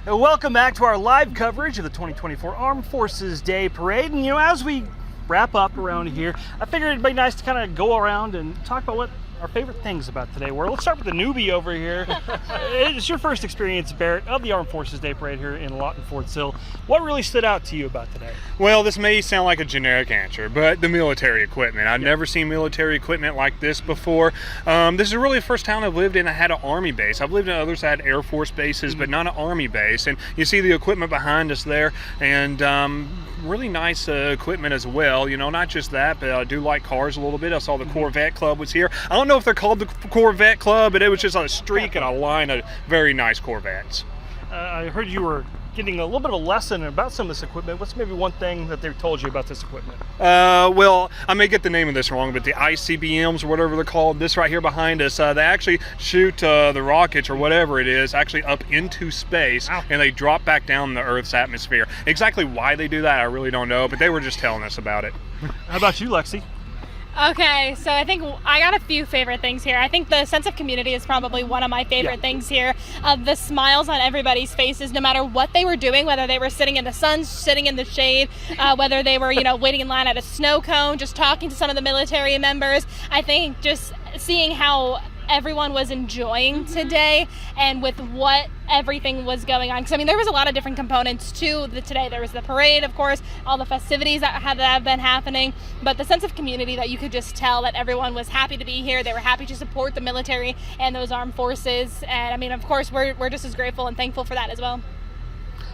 And welcome back to our live coverage of the 2024 Armed Forces Day Parade. And as we wrap up around here, I figured it'd be nice to kind of go around and talk about what our favorite things about today were. Let's start with the newbie over here. It's your first experience, Barrett, of the Armed Forces Day Parade here in Lawton, Fort Sill. What really stood out to you about today? Well, this may sound like a generic answer, but the military equipment. I've never seen military equipment like this before. This is really the first town I've lived in that had an Army base. I've lived in others that had Air Force bases, but not an Army base. And you see the equipment behind us there, and really nice equipment as well. Not just that, but I do like cars a little bit. I saw the Corvette Club was here. I don't know if they're called the Corvette Club, but it was just a streak and a line of very nice Corvettes. I heard you were getting a little bit of a lesson about some of this equipment. What's maybe one thing that they've told you about this equipment? Well, I may get the name of this wrong, but the ICBMs or whatever they're called, this right here behind us, they actually shoot the rockets or whatever it is actually up into space. Wow. And they drop back down the Earth's atmosphere. Exactly why they do that, I really don't know, but they were just telling us about it. How about you, Lexi? Okay, so I think I got a few favorite things here. I think the sense of community is probably one of my favorite things here. The smiles on everybody's faces, no matter what they were doing, whether they were sitting in the sun, sitting in the shade, whether they were, waiting in line at a snow cone, just talking to some of the military members. I think just seeing how everyone was enjoying today and with what everything was going on. Because there was a lot of different components to today. There was the parade, of course, all the festivities that have been happening, but the sense of community that you could just tell that everyone was happy to be here. They were happy to support the military and those armed forces. And of course, we're just as grateful and thankful for that as well.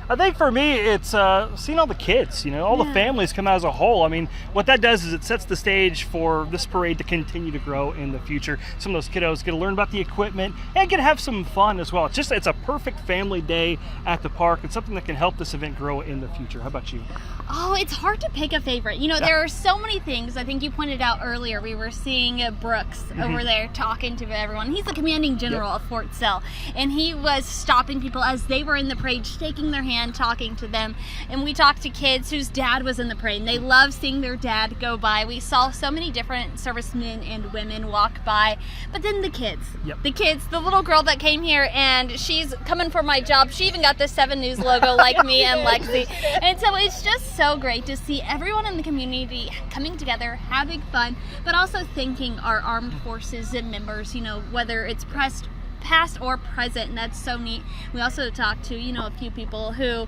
I think for me, it's seeing all the kids, all the families come out as a whole. What that does is it sets the stage for this parade to continue to grow in the future. Some of those kiddos get to learn about the equipment and get to have some fun as well. It's a perfect family day at the park. It's something that can help this event grow in the future. How about you? Oh, it's hard to pick a favorite. There are so many things. I think you pointed out earlier, we were seeing Brooks over there talking to everyone. He's the commanding general of Fort Sill, and he was stopping people as they were in the parade, shaking their hand, talking to them. And we talked to kids whose dad was in the parade, and they love seeing their dad go by. We saw so many different servicemen and women walk by. But then the kids, the little girl that came here, and she's coming for my job. She even got the 7 News logo like me and Lexi. And so it's just so great to see everyone in the community coming together, having fun, but also thanking our armed forces and members, whether it's past or present, and that's so neat. We also talked to, a few people who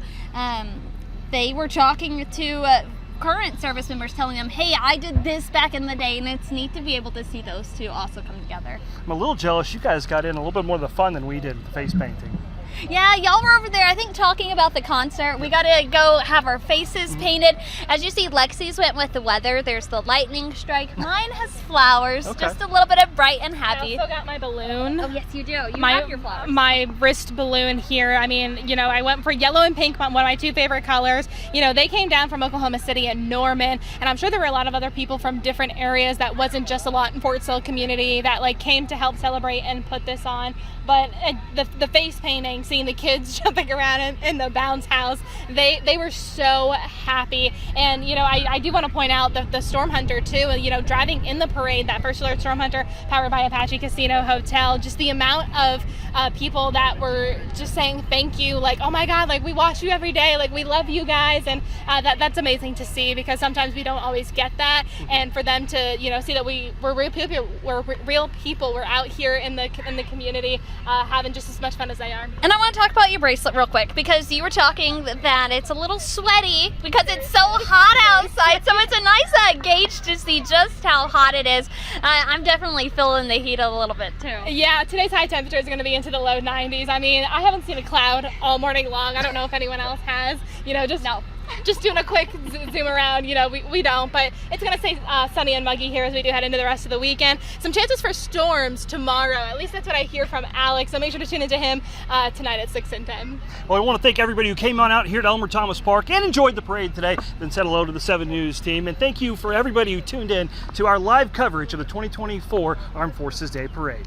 they were talking to current service members, telling them, hey, I did this back in the day, and it's neat to be able to see those two also come together. I'm a little jealous. You guys got in a little bit more of the fun than we did with the face painting. Yeah, y'all were over there, I think, talking about the concert. We got to go have our faces painted. As you see, Lexi's went with the weather. There's the lightning strike. Mine has flowers, just a little bit of bright and happy. I also got my balloon. Oh, yes, you do. You have your flowers. My wrist balloon here. I went for yellow and pink, one of my 2 favorite colors. They came down from Oklahoma City and Norman, and I'm sure there were a lot of other people from different areas that wasn't just a Lawton Fort Sill community that came to help celebrate and put this on. But the face painting, seeing the kids jumping around in the bounce house, they were so happy. And I do want to point out the Storm Hunter too. Driving in the parade, that First Alert Storm Hunter powered by Apache Casino Hotel, just the amount of people that were just saying thank you, oh my God, we watch you every day, we love you guys, and that's amazing to see, because sometimes we don't always get that. And for them to see that we're real people, we're out here in the community. Having just as much fun as they are. And I want to talk about your bracelet real quick, because you were talking that it's a little sweaty because it's so hot outside. So it's a nice gauge to see just how hot it is. I'm definitely feeling the heat a little bit too. Yeah, today's high temperature is going to be into the low 90s. I haven't seen a cloud all morning long. I don't know if anyone else has. Just doing a quick zoom around, we don't, but it's going to stay sunny and muggy here as we do head into the rest of the weekend. Some chances for storms tomorrow, at least that's what I hear from Alex, so make sure to tune into him tonight at 6 and 10. Well, I want to thank everybody who came on out here to Elmer Thomas Park and enjoyed the parade today, then said hello to the 7 News team, and thank you for everybody who tuned in to our live coverage of the 2024 Armed Forces Day Parade.